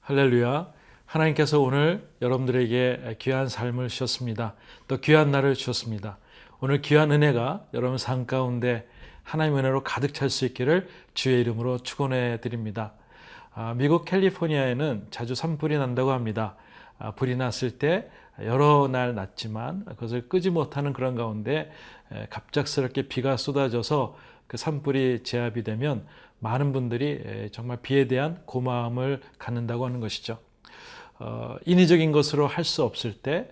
할렐루야. 하나님께서 오늘 여러분들에게 귀한 삶을 주셨습니다. 또 귀한 날을 주셨습니다. 오늘 귀한 은혜가 여러분 삶 가운데 하나님의 은혜로 가득 찰 수 있기를 주의 이름으로 축원해 드립니다. 미국 캘리포니아에는 자주 산불이 난다고 합니다. 불이 났을 때 여러 날 났지만 그것을 끄지 못하는 그런 가운데 갑작스럽게 비가 쏟아져서 그 산불이 제압이 되면 많은 분들이 정말 비에 대한 고마움을 갖는다고 하는 것이죠. 인위적인 것으로 할 수 없을 때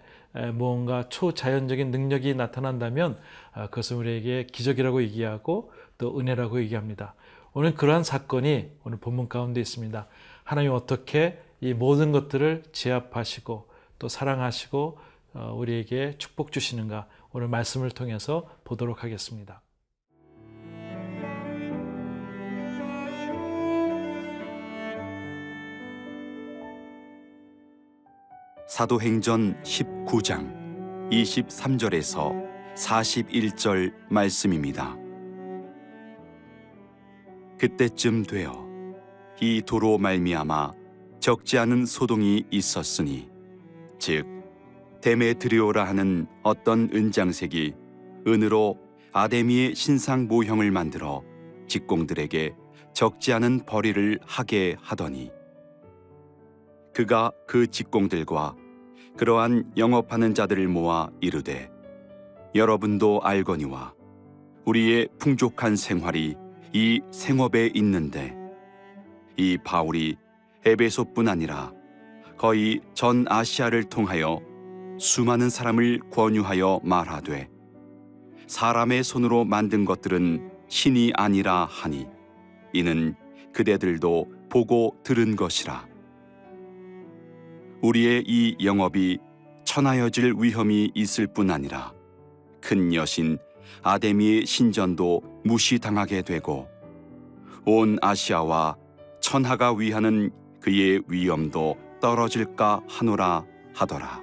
무언가 초자연적인 능력이 나타난다면 그것은 우리에게 기적이라고 얘기하고 또 은혜라고 얘기합니다. 오늘 그러한 사건이 오늘 본문 가운데 있습니다. 하나님이 어떻게 이 모든 것들을 제압하시고 또 사랑하시고 우리에게 축복 주시는가 오늘 말씀을 통해서 보도록 하겠습니다. 사도행전 19장 23절에서 41절 말씀입니다. 그때쯤 되어 이 도로 말미암아 적지 않은 소동이 있었으니 즉 데메드리오라 하는 어떤 은장색이 은으로 아데미의 신상 모형을 만들어 직공들에게 적지 않은 벌이를 하게 하더니 그가 그 직공들과 그러한 영업하는 자들을 모아 이르되 여러분도 알거니와 우리의 풍족한 생활이 이 생업에 있는데 이 바울이 에베소뿐 아니라 거의 전 아시아를 통하여 수많은 사람을 권유하여 말하되 사람의 손으로 만든 것들은 신이 아니라 하니 이는 그대들도 보고 들은 것이라. 우리의 이 영업이 천하여질 위험이 있을 뿐 아니라 큰 여신 아데미의 신전도 무시당하게 되고 온 아시아와 천하가 위하는 그의 위엄도 떨어질까 하노라 하더라.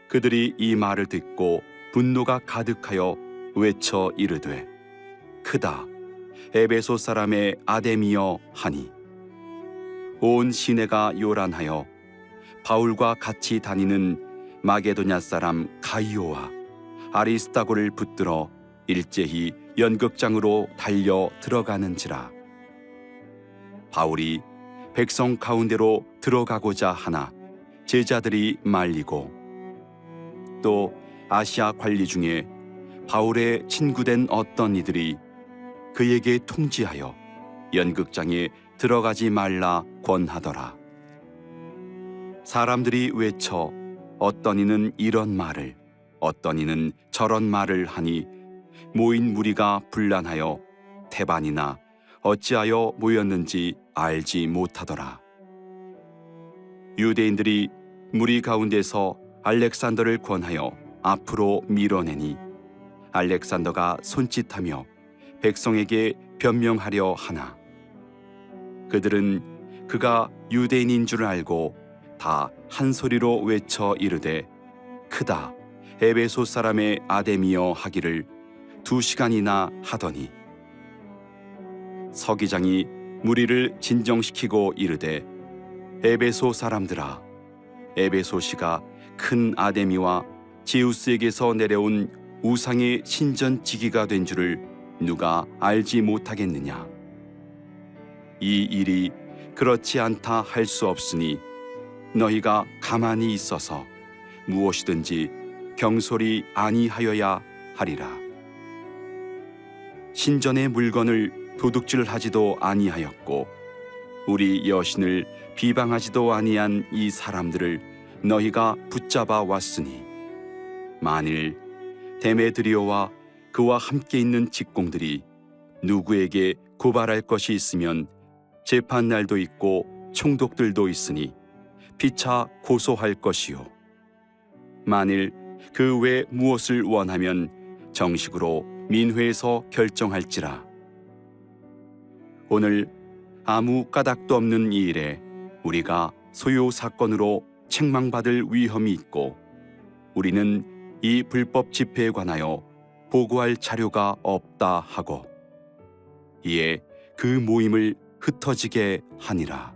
그들이 이 말을 듣고 분노가 가득하여 외쳐 이르되 크다 에베소 사람의 아데미여 하니 온 시내가 요란하여 바울과 같이 다니는 마게도냐 사람 가이오와 아리스다고를 붙들어 일제히 연극장으로 달려 들어가는지라. 바울이 백성 가운데로 들어가고자 하나 제자들이 말리고 또 아시아 관리 중에 바울의 친구된 어떤 이들이 그에게 통지하여 연극장에 들어가지 말라 권하더라. 사람들이 외쳐 어떤 이는 이런 말을 어떤 이는 저런 말을 하니 모인 무리가 분란하여 태반이나 어찌하여 모였는지 알지 못하더라. 유대인들이 무리 가운데서 알렉산더를 권하여 앞으로 밀어내니 알렉산더가 손짓하며 백성에게 변명하려 하나 그들은 그가 유대인인 줄 알고 다 한 소리로 외쳐 이르되 크다 에베소 사람의 아데미여 하기를 2시간이나 하더니 서기장이 무리를 진정시키고 이르되 에베소 사람들아 에베소시가 큰 아데미와 제우스에게서 내려온 우상의 신전지기가 된 줄을 누가 알지 못하겠느냐. 이 일이 그렇지 않다 할 수 없으니 너희가 가만히 있어서 무엇이든지 경솔히 아니하여야 하리라. 신전의 물건을 도둑질하지도 아니하였고 우리 여신을 비방하지도 아니한 이 사람들을 너희가 붙잡아 왔으니 만일 데메드리오와 그와 함께 있는 직공들이 누구에게 고발할 것이 있으면 재판날도 있고 총독들도 있으니 피차 고소할 것이요 만일 그 외 무엇을 원하면 정식으로 민회에서 결정할지라. 오늘 아무 까닭도 없는 이 일에 우리가 소요 사건으로 책망받을 위험이 있고 우리는 이 불법 집회에 관하여 보고할 자료가 없다 하고 이에 그 모임을 흩어지게 하니라.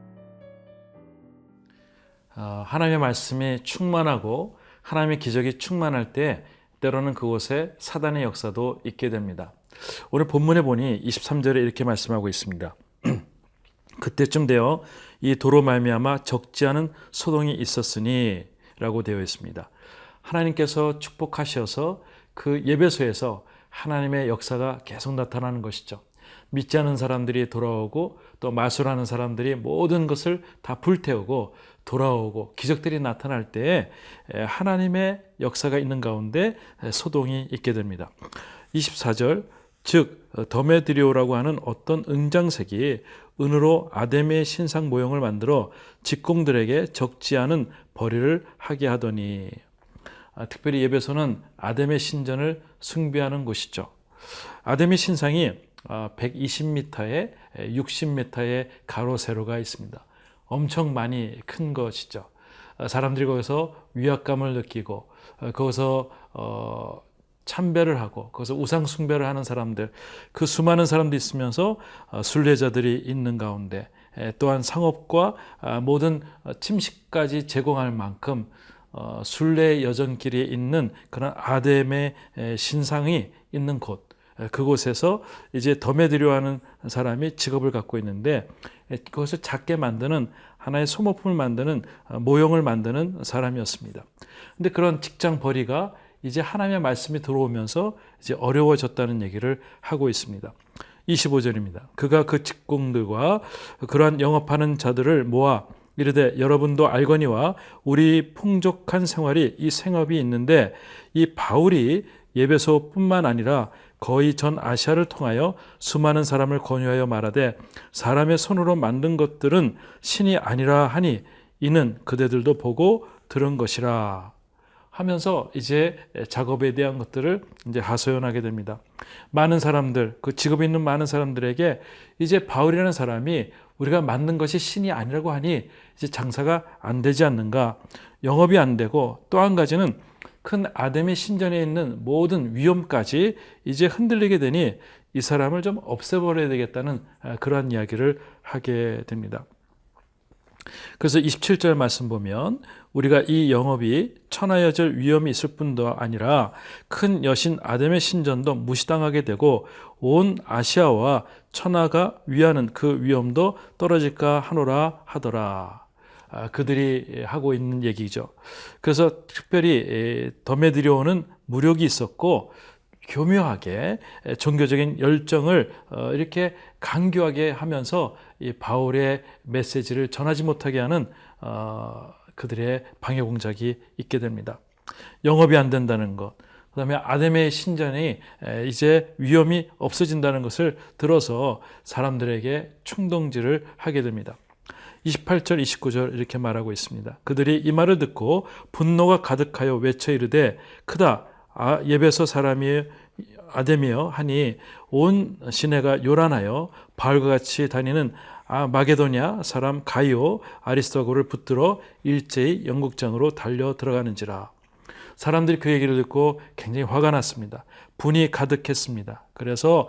하나님의 말씀이 충만하고 하나님의 기적이 충만할 때 때로는 그곳에 사단의 역사도 있게 됩니다. 오늘 본문에 보니 23절에 이렇게 말씀하고 있습니다. 그때쯤 되어 이 도로 말미암아 적지 않은 소동이 있었으니 라고 되어 있습니다. 하나님께서 축복하셔서 그 예배소에서 하나님의 역사가 계속 나타나는 것이죠. 믿지 않은 사람들이 돌아오고 또 마술하는 사람들이 모든 것을 다 불태우고 돌아오고 기적들이 나타날 때에 하나님의 역사가 있는 가운데 소동이 있게 됩니다. 24절 즉 더메드리오라고 하는 어떤 은장색이 은으로 아데미의 신상 모형을 만들어 직공들에게 적지 않은 벌이를 하게 하더니 특별히 예배소는 아데미 신전을 숭배하는 곳이죠. 아데미 신상이 120m에 60m의 가로 세로가 있습니다. 엄청 많이 큰 것이죠. 사람들이 거기서 위압감을 느끼고 거기서 참배를 하고 거기서 우상 숭배를 하는 사람들, 그 수많은 사람들이 있으면서 순례자들이 있는 가운데 또한 상업과 모든 침식까지 제공할 만큼 순례 여정길에 있는 그런 아뎀의 신상이 있는 곳, 그곳에서 이제 더메드리오 하는 사람이 직업을 갖고 있는데 그것을 작게 만드는 하나의 소모품을 만드는 모형을 만드는 사람이었습니다. 근데 그런 직장 벌이가 이제 하나님의 말씀이 들어오면서 이제 어려워졌다는 얘기를 하고 있습니다. 25절입니다. 그가 그 직공들과 그러한 영업하는 자들을 모아 이르되 여러분도 알거니와 우리 풍족한 생활이 이 생업이 있는데 이 바울이 예배소뿐만 아니라 거의 전 아시아를 통하여 수많은 사람을 권유하여 말하되 사람의 손으로 만든 것들은 신이 아니라 하니 이는 그대들도 보고 들은 것이라 하면서 이제 작업에 대한 것들을 이제 하소연하게 됩니다. 많은 사람들, 그 직업이 있는 많은 사람들에게 이제 바울이라는 사람이 우리가 만든 것이 신이 아니라고 하니 이제 장사가 안 되지 않는가, 영업이 안 되고 또 한 가지는 큰 아데미 신전에 있는 모든 위엄까지 이제 흔들리게 되니 이 사람을 좀 없애버려야 되겠다는 그러한 이야기를 하게 됩니다. 그래서 27절 말씀 보면 우리가 이 영업이 천하여절 위험이 있을 뿐도 아니라 큰 여신 아데미 신전도 무시당하게 되고 온 아시아와 천하가 위하는 그 위험도 떨어질까 하노라 하더라. 그들이 하고 있는 얘기죠. 그래서 특별히 더메드리오는 무력이 있었고 교묘하게 종교적인 열정을 이렇게 강교하게 하면서 이 바울의 메시지를 전하지 못하게 하는 그들의 방해 공작이 있게 됩니다. 영업이 안 된다는 것, 그 다음에 아데미의 신전이 이제 위험이 없어진다는 것을 들어서 사람들에게 충동질을 하게 됩니다. 28절 29절 이렇게 말하고 있습니다. 그들이 이 말을 듣고 분노가 가득하여 외쳐 이르되 크다 예배소 사람이 아데미여 하니 온 시내가 요란하여 바울과 같이 다니는 마게도냐 사람 가이오 아리스토고를 붙들어 일제히 영국장으로 달려 들어가는지라. 사람들이 그 얘기를 듣고 굉장히 화가 났습니다. 분이 가득했습니다. 그래서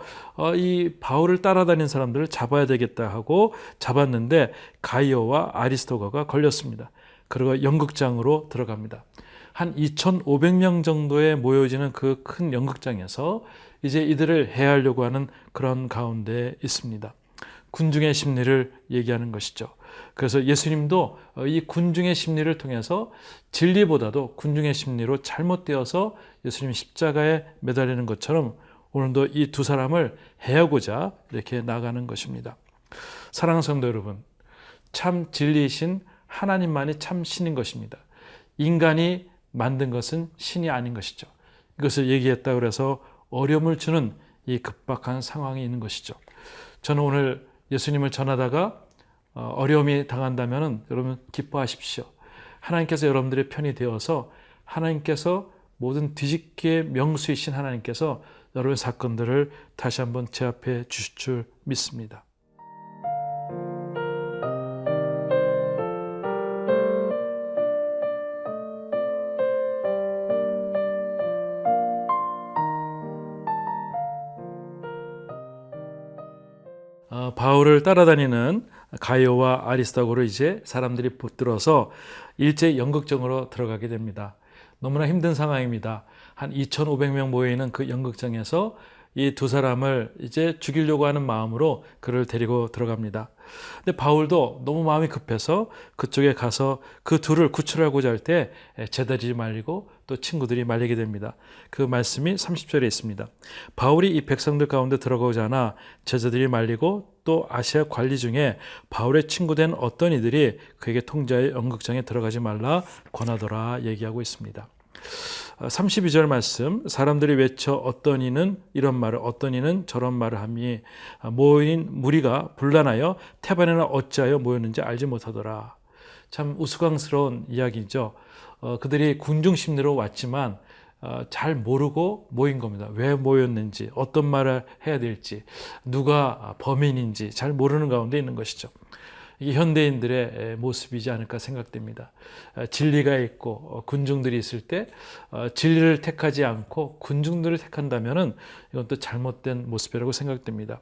이 바울을 따라다니는 사람들을 잡아야 되겠다 하고 잡았는데 가이오와 아리스토거가 걸렸습니다. 그리고 연극장으로 들어갑니다. 한 2,500명 정도에 모여지는 그 큰 연극장에서 이제 이들을 해하려고 하는 그런 가운데 있습니다. 군중의 심리를 얘기하는 것이죠. 그래서 예수님도 이 군중의 심리를 통해서 진리보다도 군중의 심리로 잘못되어서 예수님이 십자가에 매달리는 것처럼 오늘도 이 두 사람을 해하고자 이렇게 나가는 것입니다. 사랑하는 성도 여러분, 참 진리이신 하나님만이 참 신인 것입니다. 인간이 만든 것은 신이 아닌 것이죠. 이것을 얘기했다고 해서 어려움을 주는 이 급박한 상황이 있는 것이죠. 저는 오늘 예수님을 전하다가 어려움이 당한다면 여러분 기뻐하십시오. 하나님께서 여러분들의 편이 되어서 하나님께서 모든 뒤집기의 명수이신 하나님께서 여러분의 사건들을 다시 한번 제압해 주실 줄 믿습니다. 바울을 따라다니는 가이오와 아리스타고를 이제 사람들이 붙들어서 일제 연극장으로 들어가게 됩니다. 너무나 힘든 상황입니다. 한 2,500명 모여있는 그 연극장에서 이 두 사람을 이제 죽이려고 하는 마음으로 그를 데리고 들어갑니다. 근데 바울도 너무 마음이 급해서 그쪽에 가서 그 둘을 구출하고자 할 때 제자들이 말리고 또 친구들이 말리게 됩니다. 그 말씀이 30절에 있습니다. 바울이 이 백성들 가운데 들어가고자 하나 제자들이 말리고 또 아시아 관리 중에 바울의 친구된 어떤 이들이 그에게 통제하여 연극장에 들어가지 말라 권하더라 얘기하고 있습니다. 32절 말씀, 사람들이 외쳐 어떤 이는 이런 말을 어떤 이는 저런 말을 하니 모인 무리가 분란하여 태반에나 어찌하여 모였는지 알지 못하더라. 참 우스꽝스러운 이야기죠. 그들이 군중심리로 왔지만 잘 모르고 모인 겁니다. 왜 모였는지, 어떤 말을 해야 될지, 누가 범인인지 잘 모르는 가운데 있는 것이죠. 이게 현대인들의 모습이지 않을까 생각됩니다. 진리가 있고 군중들이 있을 때 진리를 택하지 않고 군중들을 택한다면 이건 또 잘못된 모습이라고 생각됩니다.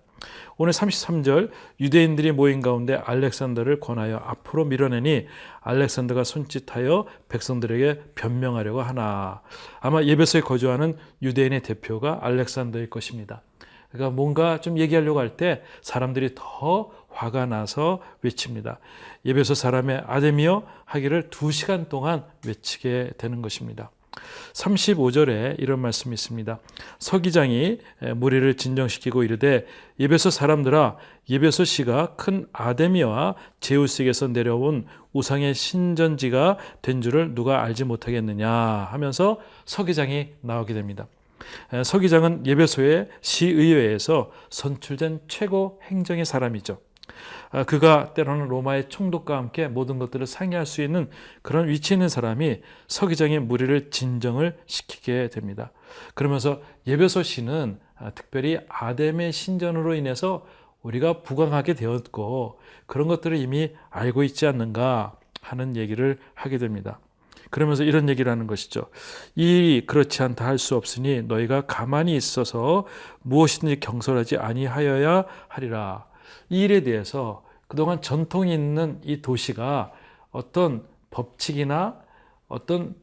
오늘 33절 유대인들이 모인 가운데 알렉산더를 권하여 앞으로 밀어내니 알렉산더가 손짓하여 백성들에게 변명하려고 하나. 아마 예배소에 거주하는 유대인의 대표가 알렉산더일 것입니다. 그러니까 뭔가 좀 얘기하려고 할 때 사람들이 더 화가 나서 외칩니다. 예배소 사람의 아데미여 하기를 2시간 동안 외치게 되는 것입니다. 35절에 이런 말씀이 있습니다. 서기장이 무리를 진정시키고 이르되 예배소 사람들아 예배소 시가 큰 아데미와 제우스에게서 내려온 우상의 신전지가 된 줄을 누가 알지 못하겠느냐 하면서 서기장이 나오게 됩니다. 서기장은 예배소의 시의회에서 선출된 최고 행정의 사람이죠. 그가 때로는 로마의 총독과 함께 모든 것들을 상의할 수 있는 그런 위치에 있는 사람이 서기장의 무리를 진정을 시키게 됩니다. 그러면서 예배소 시는 특별히 아뎀의 신전으로 인해서 우리가 부강하게 되었고 그런 것들을 이미 알고 있지 않는가 하는 얘기를 하게 됩니다. 그러면서 이런 얘기를 하는 것이죠. 이 일이 그렇지 않다 할 수 없으니 너희가 가만히 있어서 무엇이든지 경솔하지 아니하여야 하리라. 이 일에 대해서 그동안 전통이 있는 이 도시가 어떤 법칙이나 어떤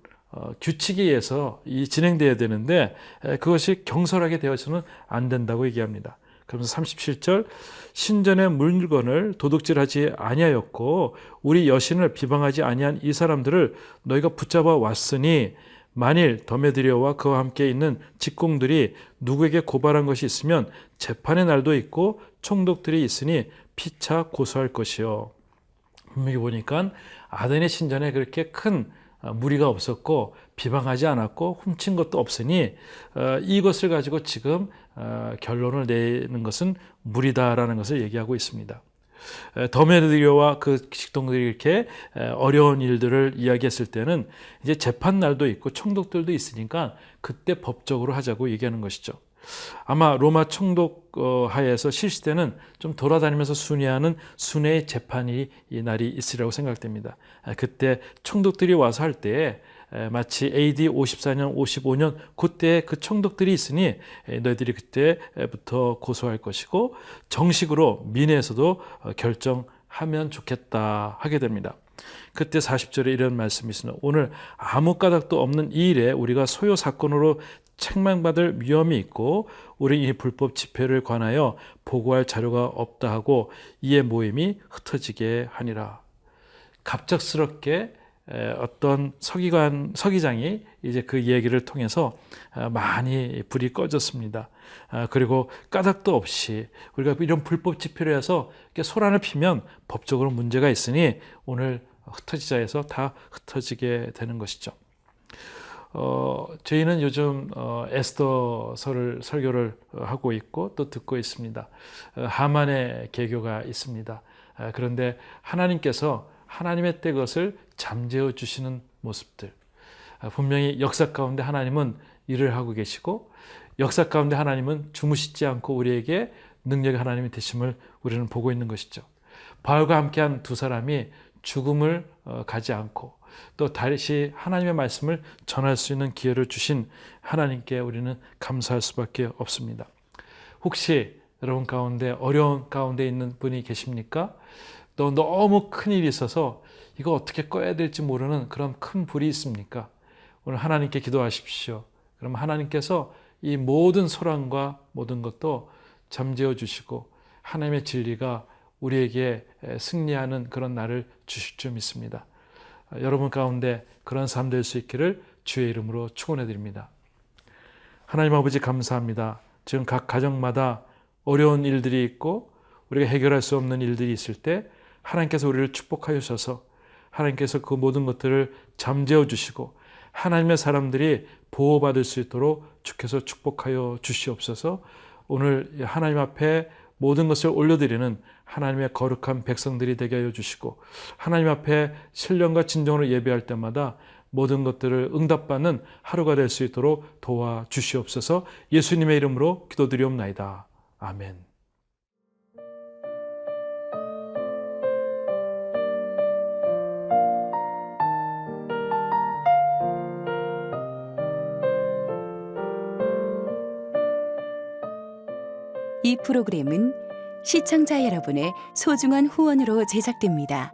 규칙에 의해서 진행되어야 되는데 그것이 경솔하게 되어서는 안 된다고 얘기합니다. 그러면서 37절 신전의 물건을 도둑질하지 아니하였고 우리 여신을 비방하지 아니한 이 사람들을 너희가 붙잡아 왔으니 만일 더메드리오와 그와 함께 있는 직공들이 누구에게 고발한 것이 있으면 재판의 날도 있고 총독들이 있으니 피차 고소할 것이요. 분명히 보니까 아덴의 신전에 그렇게 큰 무리가 없었고 비방하지 않았고 훔친 것도 없으니 이것을 가지고 지금 결론을 내는 것은 무리다라는 것을 얘기하고 있습니다. 더메드리오와 그 직동들이 이렇게 어려운 일들을 이야기했을 때는 이제 재판 날도 있고 총독들도 있으니까 그때 법적으로 하자고 얘기하는 것이죠. 아마 로마 총독 하에서 실시되는 좀 돌아다니면서 순회하는 순회의 재판이 이 날이 있으리라고 생각됩니다. 그때 총독들이 와서 할 때 마치 AD 54년, 55년 그때 그 총독들이 있으니 너희들이 그때부터 고소할 것이고 정식으로 민회에서도 결정하면 좋겠다 하게 됩니다. 그때 40절에 이런 말씀이 있으나 오늘 아무 까닭도 없는 이 일에 우리가 소요 사건으로 책망받을 위험이 있고 우리 이 불법 집회를 관하여 보고할 자료가 없다 하고 이의 모임이 흩어지게 하니라. 갑작스럽게 어떤 서기장이 이제 그 얘기를 통해서 많이 불이 꺼졌습니다. 그리고 까닭도 없이 우리가 이런 불법 집회를 해서 소란을 피면 법적으로 문제가 있으니 오늘 흩어지자 해서 다 흩어지게 되는 것이죠. 저희는 요즘 에스더서를 설교를 하고 있고 또 듣고 있습니다. 하만의 개교가 있습니다. 그런데 하나님께서 하나님의 때 것을 잠재워 주시는 모습들, 분명히 역사 가운데 하나님은 일을 하고 계시고 역사 가운데 하나님은 주무시지 않고 우리에게 능력의 하나님이 되심을 우리는 보고 있는 것이죠. 바울과 함께한 두 사람이 죽음을 가지 않고 또 다시 하나님의 말씀을 전할 수 있는 기회를 주신 하나님께 우리는 감사할 수밖에 없습니다. 혹시 여러분 가운데 어려운 가운데 있는 분이 계십니까? 또 너무 큰 일이 있어서 이거 어떻게 꺼야 될지 모르는 그런 큰 불이 있습니까? 오늘 하나님께 기도하십시오. 그럼 하나님께서 이 모든 소란과 모든 것도 잠재워 주시고 하나님의 진리가 우리에게 승리하는 그런 날을 주실 줄 믿습니다. 여러분 가운데 그런 삶 될 수 있기를 주의 이름으로 축원해 드립니다. 하나님 아버지 감사합니다. 지금 각 가정마다 어려운 일들이 있고 우리가 해결할 수 없는 일들이 있을 때 하나님께서 우리를 축복하여 주셔서 하나님께서 그 모든 것들을 잠재워 주시고 하나님의 사람들이 보호받을 수 있도록 주께서 축복하여 주시옵소서. 오늘 하나님 앞에 모든 것을 올려드리는 하나님의 거룩한 백성들이 되게 하여 주시고 하나님 앞에 신령과 진정으로 예배할 때마다 모든 것들을 응답받는 하루가 될 수 있도록 도와주시옵소서. 예수님의 이름으로 기도드리옵나이다. 아멘. 이 프로그램은 시청자 여러분의 소중한 후원으로 제작됩니다.